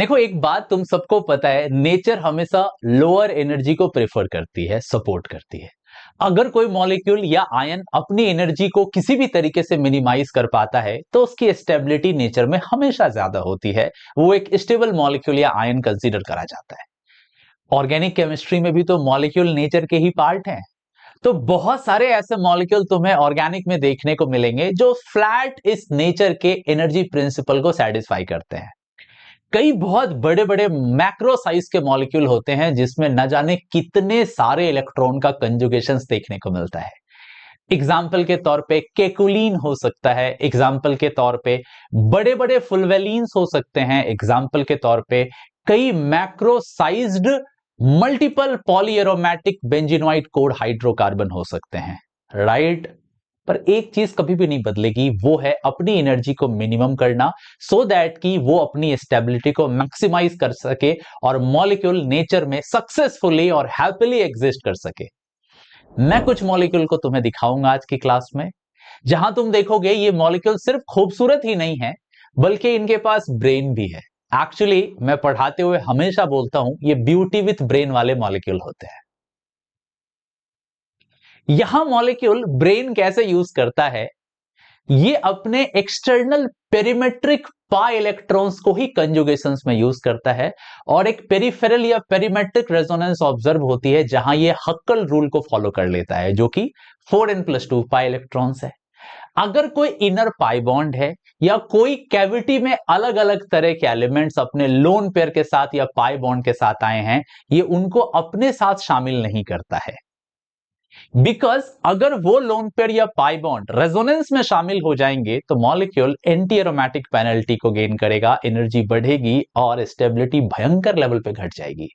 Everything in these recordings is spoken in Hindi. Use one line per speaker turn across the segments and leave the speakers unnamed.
देखो, एक बात तुम सबको पता है, नेचर हमेशा लोअर एनर्जी को प्रेफर करती है, सपोर्ट करती है। अगर कोई मॉलिक्यूल या आयन अपनी एनर्जी को किसी भी तरीके से मिनिमाइज कर पाता है तो उसकी स्टेबिलिटी नेचर में हमेशा ज्यादा होती है। वो एक स्टेबल मॉलिक्यूल या आयन कंसीडर करा जाता है। ऑर्गेनिक केमिस्ट्री में भी तो मॉलिक्यूल नेचर के ही पार्ट हैं। तो बहुत सारे ऐसे मॉलिक्यूल तुम्हें ऑर्गेनिक में देखने को मिलेंगे जो फ्लैट इस नेचर के एनर्जी प्रिंसिपल को सेटिस्फाई करते हैं। कई बहुत बड़े बड़े मैक्रो साइज के मॉलिक्यूल होते हैं जिसमें न जाने कितने सारे इलेक्ट्रॉन का कंजुगेशंस देखने को मिलता है। एग्जाम्पल के तौर पे केकुलीन हो सकता है, एग्जाम्पल के तौर पे बड़े बड़े फुलवेलिन्स हो सकते हैं, एग्जाम्पल के तौर पे कई macro sized multiple polyaromatic benzenoid code hydrocarbon हो सकते हैं, राइट। पर एक चीज कभी भी नहीं बदलेगी, वो है अपनी एनर्जी को मिनिमम करना, सो दैट कि वो अपनी स्टेबिलिटी को मैक्सिमाइज कर सके और मॉलिक्यूल नेचर में सक्सेसफुली और हैप्पीली एग्जिस्ट कर सके। मैं कुछ मॉलिक्यूल को तुम्हें दिखाऊंगा आज की क्लास में, जहां तुम देखोगे ये मॉलिक्यूल सिर्फ खूबसूरत ही नहीं है बल्कि इनके पास ब्रेन भी है। एक्चुअली मैं पढ़ाते हुए हमेशा बोलता हूं ये ब्यूटी विथ ब्रेन वाले मॉलिक्यूल होते हैं। यहां मॉलिक्यूल ब्रेन कैसे यूज करता है, ये अपने एक्सटर्नल पेरीमेट्रिक पाई इलेक्ट्रॉन्स को ही कंजुगेशंस में यूज करता है और एक पेरिफेरल या पेरीमेट्रिक रेजोनेंस ऑब्जर्व होती है जहां ये हक्कल रूल को फॉलो कर लेता है जो कि 4n+2 पाई इलेक्ट्रॉन्स है। अगर कोई इनर पाई बॉन्ड है या कोई कैविटी में अलग अलग तरह के एलिमेंट्स अपने लोन पेयर के साथ या पाई बॉन्ड के साथ आए हैं, ये उनको अपने साथ शामिल नहीं करता है। बिकॉज अगर वो लोन पेयर या पाई बॉन्ड रेजोनेंस में शामिल हो जाएंगे तो मॉलिक्यूल एंटी एरोमेटिक पेनल्टी को गेन करेगा, एनर्जी बढ़ेगी और स्टेबिलिटी भयंकर लेवल पे घट जाएगी।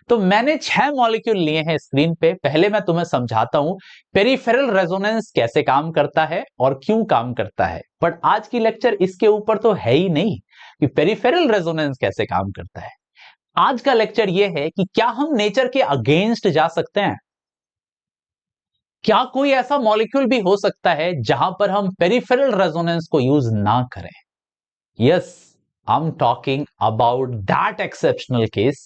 तो मैंने 6 मॉलिक्यूल लिए हैं स्क्रीन पे। पहले मैं तुम्हें समझाता हूं पेरिफेरल रेजोनेंस कैसे काम करता है और क्यों काम करता है। बट आज की लेक्चर इसके ऊपर तो है ही नहीं कि पेरिफेरल रेजोनेंस कैसे काम करता है। आज का लेक्चर यह है कि क्या हम नेचर के अगेंस्ट जा सकते हैं। क्या कोई ऐसा मॉलिक्यूल भी हो सकता है जहां पर हम पेरिफेरल रेजोनेंस को यूज ना करें। Yes, I am talking about that exceptional case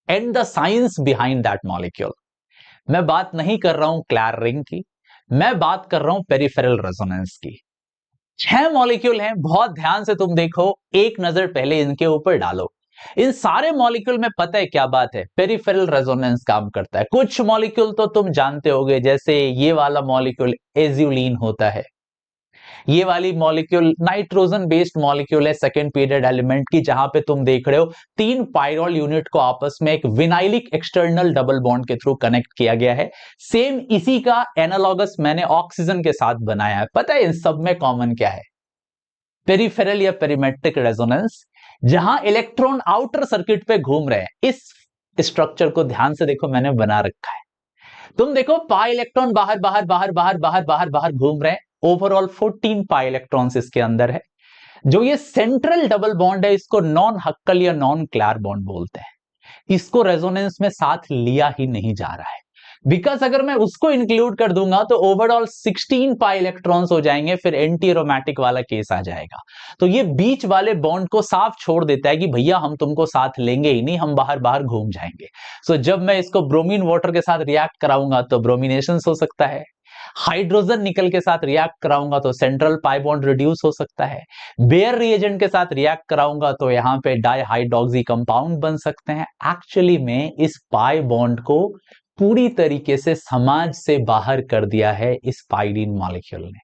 and the science behind that molecule. मैं बात नहीं कर रहा हूं क्लैर रिंग की, मैं बात कर रहा हूं पेरिफेरल रेजोनेंस की। 6 मॉलिक्यूल हैं, बहुत ध्यान से तुम देखो, एक नजर पहले इनके ऊपर डालो। इन सारे मॉलिक्यूल में पता है क्या बात है, पेरिफेरल रेजोनेंस काम करता है। कुछ मॉलिक्यूल तो तुम जानते होगे, जैसे ये वाला मॉलिक्यूल एज्यूलिन होता है, ये वाली मॉलिक्यूल नाइट्रोजन बेस्ड मॉलिक्यूल है सेकेंड पीरियड एलिमेंट की, जहां पे तुम देख रहे हो 3 पायरोल यूनिट को आपस में एक विनाइलिक एक्सटर्नल डबल बॉन्ड के थ्रू कनेक्ट किया गया है। सेम इसी का एनालॉगस मैंने ऑक्सीजन के साथ बनाया है। पता है इन सब में कॉमन क्या है, पेरिफेरल या पेरीमेट्रिक रेजोनेंस, जहां इलेक्ट्रॉन आउटर सर्किट पे घूम रहे हैं। इस स्ट्रक्चर को ध्यान से देखो, मैंने बना रखा है। तुम देखो पाई इलेक्ट्रॉन बाहर बाहर बाहर बाहर बाहर बाहर बाहर घूम रहे हैं। ओवरऑल 14 पाई इलेक्ट्रॉन्स इसके अंदर है। जो ये सेंट्रल डबल बॉन्ड है इसको नॉन हक्कल या नॉन क्लैर बॉन्ड बोलते हैं। इसको रेजोनेंस में साथ लिया ही नहीं जा रहा है, बिकॉज अगर मैं उसको इंक्लूड कर दूंगा तो ओवरऑल 16 पाई इलेक्ट्रॉन्स हो जाएंगे, फिर एंटी एरोमेटिक वाला केस आ जाएगा। तो ये बीच वाले बॉन्ड को साफ छोड़ देता है कि भैया हम तुमको साथ लेंगे ही नहीं, हम बाहर बाहर घूम जाएंगे। सो जब मैं इसको ब्रोमीन वाटर के साथ रिएक्ट कराऊंगा तो ब्रोमिनेशन हो सकता है, हाइड्रोजन निकल के साथ रिएक्ट कराऊंगा तो सेंट्रल पाई बॉन्ड रिड्यूस हो सकता है, बेयर रिएजेंट के साथ रिएक्ट कराऊंगा तो यहां पे डाइहाइड्रॉक्सी कंपाउंड बन सकते हैं। एक्चुअली में इस पाई बॉन्ड को पूरी तरीके से समाज से बाहर कर दिया है इस पाइरीन मॉलिक्यूल ने।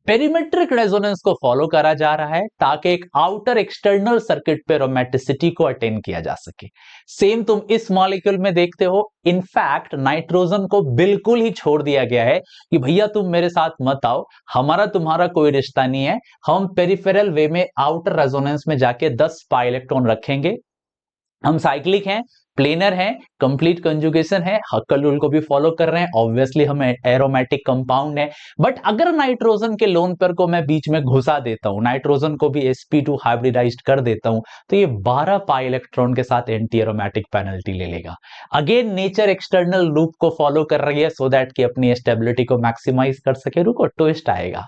पेरीमेट्रिक रेजोनेंस को फॉलो करा जा रहा है ताकि एक आउटर एक्सटर्नल सर्किट पे रोमेटिसिटी को अटेन किया जा सके। सेम तुम इस मॉलिक्यूल में देखते हो। इनफैक्ट नाइट्रोजन को बिल्कुल ही छोड़ दिया गया है कि भैया तुम मेरे साथ मत आओ, हमारा तुम्हारा कोई रिश्ता नहीं है। हम पेरिफेरल वे में आउटर रेजोनेंस में जाके 10 पाई इलेक्ट्रॉन रखेंगे। हम साइक्लिक हैं, प्लेनर है, कंप्लीट कंजुगेशन है, हक्कल रूल को भी फॉलो कर रहे हैं, ऑब्वियसली हम एरोमेटिक कंपाउंड है। बट अगर नाइट्रोजन के लोन पेयर को मैं बीच में घुसा देता हूं, नाइट्रोजन को भी sp2 हाइब्रिडाइज्ड कर देता हूं, तो ये 12 पाई इलेक्ट्रॉन के साथ एंटी एरोमेटिक पेनल्टी ले लेगा। अगेन नेचर एक्सटर्नल लूप को फॉलो कर रही है सो दैट कि अपनी स्टेबिलिटी को मैक्सिमाइज कर सके। रुको, ट्विस्ट आएगा।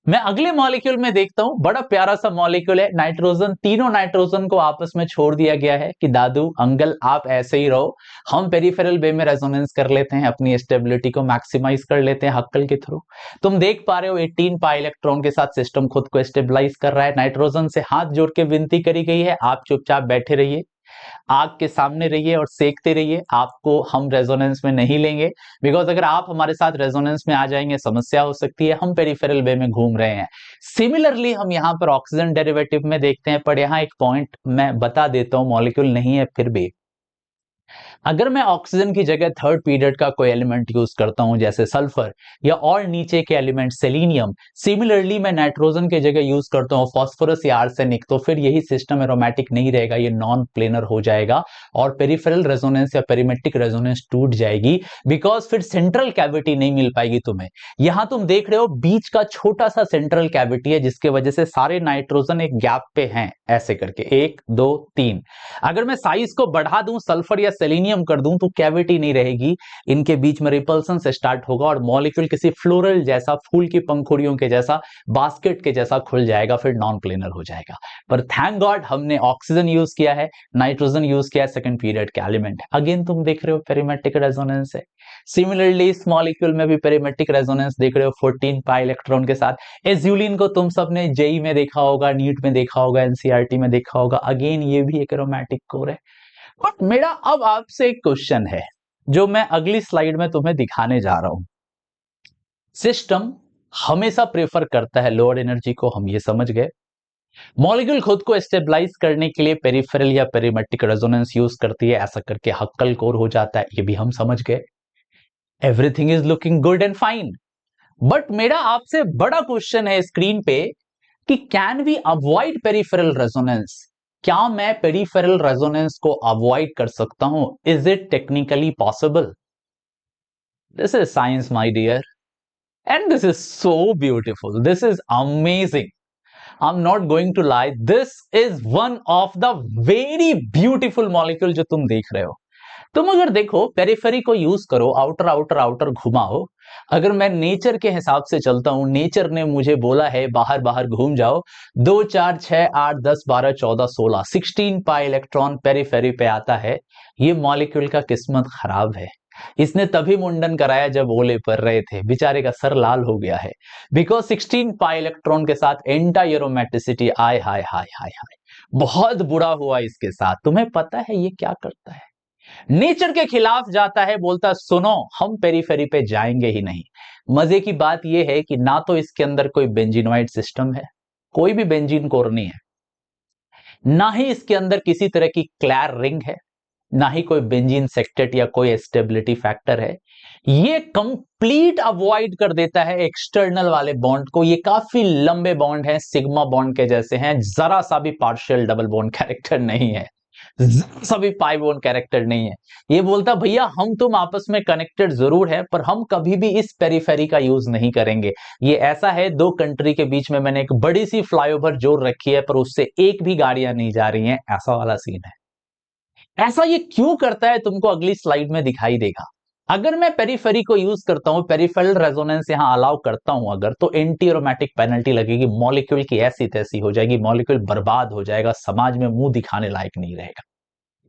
मैं अगले मॉलिक्यूल में देखता हूं, बड़ा प्यारा सा मॉलिक्यूल है नाइट्रोजन। तीनों नाइट्रोजन को आपस में छोड़ दिया गया है कि दादू अंकल आप ऐसे ही रहो, हम पेरिफेरल वे में रेजोनेंस कर लेते हैं, अपनी स्टेबिलिटी को मैक्सिमाइज कर लेते हैं हक्कल के थ्रू। तुम देख पा रहे हो 18 पाई इलेक्ट्रॉन के साथ सिस्टम खुद को स्टेबलाइज कर रहा है। नाइट्रोजन से हाथ जोड़ के विनती करी गई है, आप चुपचाप बैठे रहिए, आग के सामने रहिए और सेकते रहिए, आपको हम रेजोनेंस में नहीं लेंगे। बिकॉज अगर आप हमारे साथ रेजोनेंस में आ जाएंगे समस्या हो सकती है, हम पेरिफेरल वे में घूम रहे हैं। सिमिलरली हम यहां पर ऑक्सीजन डेरिवेटिव में देखते हैं, पर यहां एक पॉइंट मैं बता देता हूं, मॉलिक्यूल नहीं है फिर भी। अगर मैं ऑक्सीजन की जगह थर्ड पीरियड का कोई एलिमेंट यूज करता हूं जैसे सल्फर या और नीचे के एलिमेंट सेलेनियम, सिमिलरली मैं नाइट्रोजन की जगह यूज करता हूं फास्फोरस या आर्सेनिक, तो फिर यही सिस्टम एरोमेटिक नहीं रहेगा, ये नॉन प्लेनर हो जाएगा और पेरिफेरल रेजोनेंस या पेरिमेट्रिक रेजोनेंस टूट जाएगी। बिकॉज फिर सेंट्रल कैविटी नहीं मिल पाएगी तुम्हें। यहां तुम देख रहे हो बीच का छोटा सा सेंट्रल कैविटी है, जिसके वजह से सारे नाइट्रोजन एक गैप पे हैं ऐसे करके, 1 2 3। अगर मैं साइज को बढ़ा दूं, सल्फर या सेलेनियम कर दूं, तो कैविटी नहीं रहेगी, इनके बीच में रिपल्सन से स्टार्ट होगा और मॉलिक्यूल किसी फ्लोरल जैसा, फूल की पंखुड़ियों के जैसा, बास्केट के जैसा खुल जाएगा, फिर नॉन प्लेनर हो जाएगा। पर थैंक गॉड हमने ऑक्सीजन यूज किया है, नाइट्रोजन यूज किया है, सेकंड पीरियड के एलिमेंट। अगेन तुम देख रहे हो पेरिमेट्रिक रेजोनेंस है। सिमिलरली इस मॉलिक्यूल में भी पेरिमेट्रिक रेजोनेंस देख रहे हो 14 पाई इलेक्ट्रॉन के साथ। एज्यूलिन को तुम सबने जेई में देखा होगा, नीट में देखा होगा, एनसीईआरटी में देखा होगा। अगेन ये भी एक एरोमेटिक कोर है। बट मेरा अब आपसे एक क्वेश्चन है जो मैं अगली स्लाइड में तुम्हें दिखाने जा रहा हूं। सिस्टम हमेशा प्रेफर करता है लोअर एनर्जी को, हम ये समझ गए। मॉलिक्यूल खुद को स्टेबलाइज करने के लिए पेरिफेरल या पेरिमेट्रिक रेजोनेंस यूज करती है, ऐसा करके हक्कल कोर हो जाता है, ये भी हम समझ गए। Everything is looking good and fine. But मेरा आपसे बड़ा क्वेश्चन है स्क्रीन पे कि can we avoid peripheral resonance? क्या मैं पेरिफेरल रेजोनेंस को अवॉइड कर सकता हूं? Is it technically possible? This is science my dear, and this is so beautiful, this is amazing. I am not going to lie, this is one of the very beautiful molecule जो तुम देख रहे हो। तुम अगर देखो पेरिफेरी को यूज करो, आउटर आउटर आउटर घुमाओ। अगर मैं नेचर के हिसाब से चलता हूं, नेचर ने मुझे बोला है बाहर बाहर घूम जाओ, 2 4 6 8 10 12 14 16 16 पाई इलेक्ट्रॉन पेरिफेरी पे आता है। ये मॉलिक्यूल का किस्मत खराब है, इसने तभी मुंडन कराया जब ओले पर रहे थे, बेचारे का सर लाल हो गया है। बिकॉज 16 पाई इलेक्ट्रॉन के साथ एंटी एरोमेटिसिटी, आय हाय हाय हाय हाय, बहुत बुरा हुआ इसके साथ। तुम्हें पता है ये क्या करता है? नेचर के खिलाफ जाता है, बोलता सुनो हम पेरीफेरी पे जाएंगे ही नहीं। मजे की बात यह है कि ना तो इसके अंदर कोई बेंजीनोइड सिस्टम है, कोई भी बेंजीन कोर नहीं है, ना ही इसके अंदर किसी तरह की क्लैर रिंग है, ना ही कोई बेंजीन सेक्टेट या कोई स्टेबिलिटी फैक्टर है। ये कंप्लीट अवॉइड कर देता है एक्सटर्नल वाले बॉन्ड को। ये काफी लंबे बॉन्ड हैं, सिग्मा बॉन्ड के जैसे हैं, जरा सा भी पार्शियल डबल बॉन्ड कैरेक्टर नहीं है, सभी पाई बॉन्ड कैरेक्टर नहीं है। ये बोलता भैया हम तुम आपस में कनेक्टेड जरूर है, पर हम कभी भी इस पेरीफेरी का यूज नहीं करेंगे। ये ऐसा है, दो कंट्री के बीच में मैंने एक बड़ी सी फ्लाईओवर जोड़ रखी है, पर उससे एक भी गाड़ियां नहीं जा रही हैं, ऐसा वाला सीन है। ऐसा ये क्यों करता है तुमको अगली स्लाइड में दिखाई देगा। अगर मैं पेरीफेरी को यूज करता हूं, पेरिफेरल रेजोनेंस यहां अलाउ करता हूं अगर, तो एंटी एरोमेटिक पेनल्टी लगेगी, मॉलिक्यूल की ऐसी तैसी हो जाएगी, मॉलिक्यूल बर्बाद हो जाएगा, समाज में मुंह दिखाने लायक नहीं रहेगा।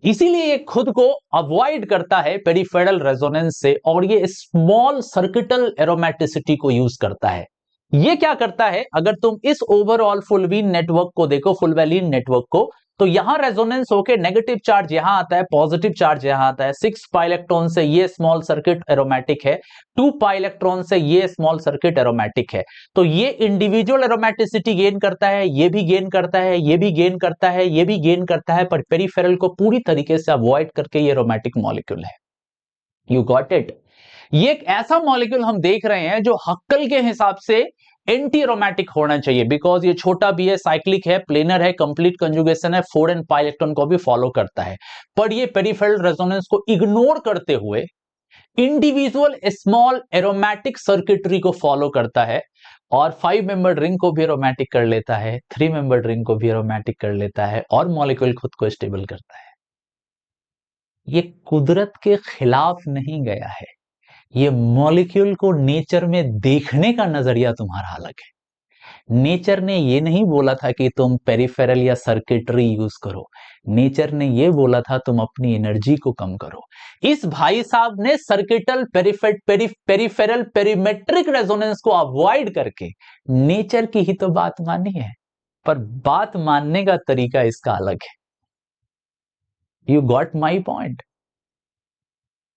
इसीलिए ये खुद को अवॉइड करता है पेरिफेरल रेजोनेंस से, और ये स्मॉल सर्किटल एरोमेटिसिटी को यूज करता है। ये क्या करता है, अगर तुम इस ओवरऑल फुलवीन नेटवर्क को देखो, फुलवेलिन नेटवर्क को, तो यहां रेजोनेंस होके नेगेटिव चार्ज यहां आता है, पॉजिटिव चार्ज यहां आता है। 6 पाई इलेक्ट्रॉन से ये स्मॉल सर्किट एरोमेटिक है, 2 पाई इलेक्ट्रॉन से ये स्मॉल सर्किट एरोमेटिक है। तो ये इंडिविजुअल एरोमेटिसिटी गेन करता है, ये भी गेन करता है, ये भी गेन करता है, ये भी गेन करता है, पर पेरिफेरल को पूरी तरीके से अवॉइड करके ये एरोमेटिक मॉलिक्यूल है। You got it? ये एक ऐसा मॉलिक्यूल हम देख रहे हैं जो हक्कल के हिसाब से एंटी एरोमेटिक होना चाहिए, बिकॉज ये छोटा भी है, साइक्लिक है, प्लेनर है, कंप्लीट कंजुगेशन है, 4 एंड पाई इलेक्ट्रॉन को भी फॉलो करता है। पर ये पेरिफेरल रेजोनेंस को इग्नोर करते हुए इंडिविजुअल स्मॉल एरोमेटिक सर्किटरी को फॉलो करता है, और 5 मेंबर्ड रिंग को भी एरोमेटिक कर लेता है, 3 मेंबर्ड रिंग को भी एरोमेटिक कर लेता है, और मॉलिक्यूल खुद को स्टेबल करता है। ये कुदरत के खिलाफ नहीं गया है, ये मॉलिक्यूल को नेचर में देखने का नजरिया तुम्हारा अलग है। नेचर ने ये नहीं बोला था कि तुम पेरिफेरल या सर्किटरी यूज करो, नेचर ने ये बोला था तुम अपनी एनर्जी को कम करो। इस भाई साहब ने सर्किटल पेरिफेरल पेरीमेट्रिक रेजोनेंस को अवॉइड करके नेचर की ही तो बात मानी है, पर बात मानने का तरीका इसका अलग है। You got my point.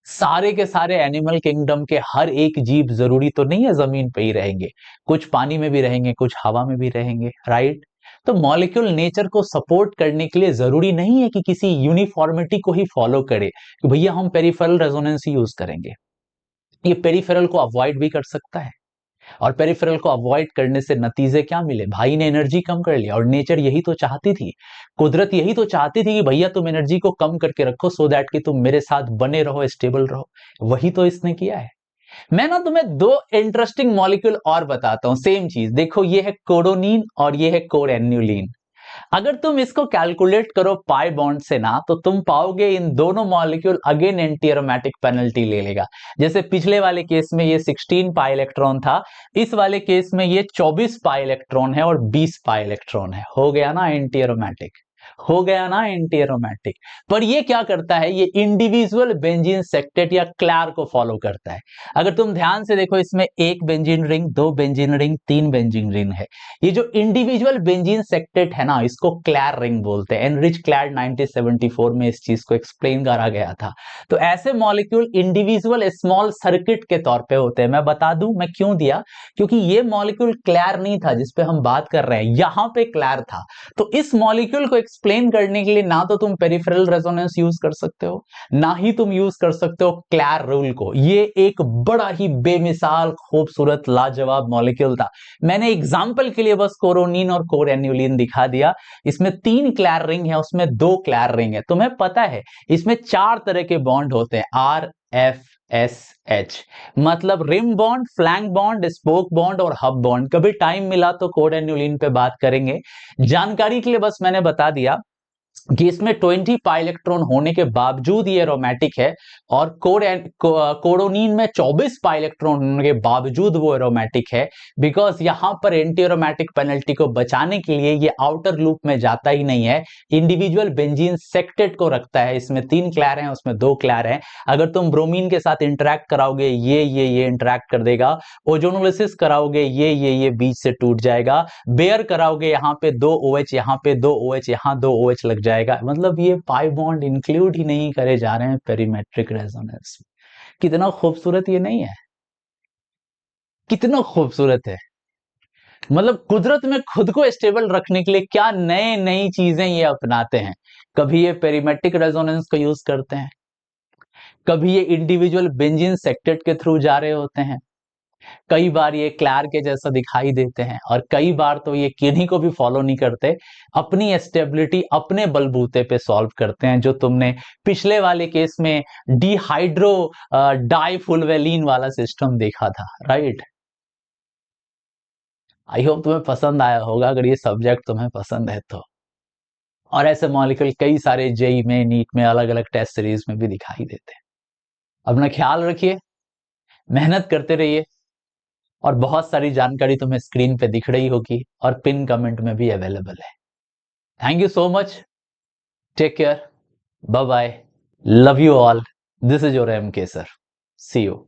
सारे के सारे एनिमल किंगडम के हर एक जीव जरूरी तो नहीं है जमीन पे ही रहेंगे, कुछ पानी में भी रहेंगे, कुछ हवा में भी रहेंगे, राइट। तो मॉलिक्यूल नेचर को सपोर्ट करने के लिए जरूरी नहीं है कि किसी यूनिफॉर्मिटी को ही फॉलो करे कि भैया हम पेरिफेरल रेजोनेंस ही यूज करेंगे। ये पेरिफेरल को अवॉइड भी कर सकता है, और पेरिफेरल को अवॉइड करने से नतीजे क्या मिले, भाई ने एनर्जी कम कर लिया। और नेचर यही तो चाहती थी, कुदरत यही तो चाहती थी कि भैया तुम एनर्जी को कम करके रखो सो दैट कि तुम मेरे साथ बने रहो, स्टेबल रहो। वही तो इसने किया है। मैं ना तुम्हें दो इंटरेस्टिंग मॉलिक्यूल और बताता हूं, सेम चीज देखो, ये है कोडोनिन और ये है कोरेन्युलिन। अगर तुम इसको कैलकुलेट करो पाई बॉन्ड से ना, तो तुम पाओगे इन दोनों molecule again anti aromatic penalty ले लेगा। जैसे पिछले वाले केस में ये 16 पाई इलेक्ट्रॉन था, इस वाले केस में ये 24 पाई इलेक्ट्रॉन है और 20 पाई इलेक्ट्रॉन है। हो गया ना एंटी एरोमेटिक, हो गया ना एंटी एरोमेटिक। पर ये क्या करता है, ये इंडिविजुअल बेंजीन सेक्टेट या क्लैर को फॉलो करता है। अगर तुम ध्यान से देखो, इसमें एक बेंजीन रिंग, दो बेंजीन रिंग, तीन बेंजीन रिंग है। ये जो इंडिविजुअल बेंजीन सेक्टेट है ना, इसको क्लैर रिंग बोलते हैं। एनरिच क्लैर 1974 में इस चीज को एक्सप्लेन करा गया था। तो ऐसे मॉलिक्यूल इंडिविजुअल स्मॉल सर्किट के तौर पे होते हैं। मैं बता दूं मैं क्यों दिया, क्योंकि ये मॉलिक्यूल क्लैर नहीं था जिसपे हम बात कर रहे हैं, यहां पे क्लैर था। तो इस मॉलिक्यूल को एक्सप्लेन करने के लिए ना तो तुम पेरिफेरल रेजोनेंस यूज कर सकते हो, ना ही तुम यूज कर सकते हो क्लैर रूल को। ये एक बड़ा ही बेमिसाल खूबसूरत लाजवाब मॉलिक्यूल था। मैंने एग्जांपल के लिए बस कोरोनिन और कोरेन्युलिन दिखा दिया। इसमें 3 क्लैर रिंग है, उसमें 2 क्लैर रिंग है। तुम्हें पता है इसमें 4 तरह के बॉन्ड होते हैं, आर एफ एस एच, मतलब rim bond, flank bond, spoke bond और हब बॉन्ड। कभी टाइम मिला तो कोरेन्युलिन पे बात करेंगे। जानकारी के लिए बस मैंने बता दिया कि इसमें 20 पाई इलेक्ट्रॉन होने के बावजूद ये एरोमेटिक है, और कोरोनिन में 24 पाई इलेक्ट्रॉन होने के बावजूद वो एरोमेटिक है। बिकॉज यहां पर एंटी एरोमेटिक पेनल्टी को बचाने के लिए ये आउटर लूप में जाता ही नहीं है, इंडिविजुअल बेंजीन सेक्टेट को रखता है। इसमें 3 क्लैर हैं, उसमें 2 क्लैर हैं। अगर तुम ब्रोमीन के साथ इंटरैक्ट कराओगे, ये इंटरैक्ट कर देगा। ओजोनोलिसिस कराओगे, ये बीच से टूट जाएगा। बेयर कराओगे, यहां पे 2 OH, यहां पे 2 OH, यहां 2 OH लग जाएगा। मतलब ये पाई बॉन्ड इंक्लूड ही नहीं करे जा रहे हैं पेरीमेट्रिक रेजोनेंस में। कितना खूबसूरत ये नहीं है, कितना खूबसूरत है। मतलब कुदरत में खुद को स्टेबल रखने के लिए क्या नए नई चीजें ये अपनाते हैं। कभी ये पेरीमेट्रिक रेजोनेंस को यूज करते हैं, कभी ये इंडिविजुअल बेंजीन सेक्टेट के थ्रू जा रहे होते हैं, कई बार ये क्लैर के जैसा दिखाई देते हैं, और कई बार तो ये किन्हीं को भी फॉलो नहीं करते, अपनी स्टेबिलिटी अपने बलबूते पे सॉल्व करते हैं। जो तुमने पिछले वाले केस में डिहाइड्रो डाइफुलवेलिन वाला सिस्टम देखा था, राइट। आई होप तुम्हें पसंद आया होगा, अगर ये सब्जेक्ट तुम्हें पसंद है तो। और ऐसे मॉलिक्यूल कई सारे जेई में, नीट में, अलग अलग टेस्ट सीरीज में भी दिखाई देते हैं। अपना ख्याल रखिए, मेहनत करते रहिए, और बहुत सारी जानकारी तुम्हें स्क्रीन पे दिख रही होगी और पिन कमेंट में भी अवेलेबल है। Thank you so much, take care, bye bye, love you all, this is your M K sir, see you.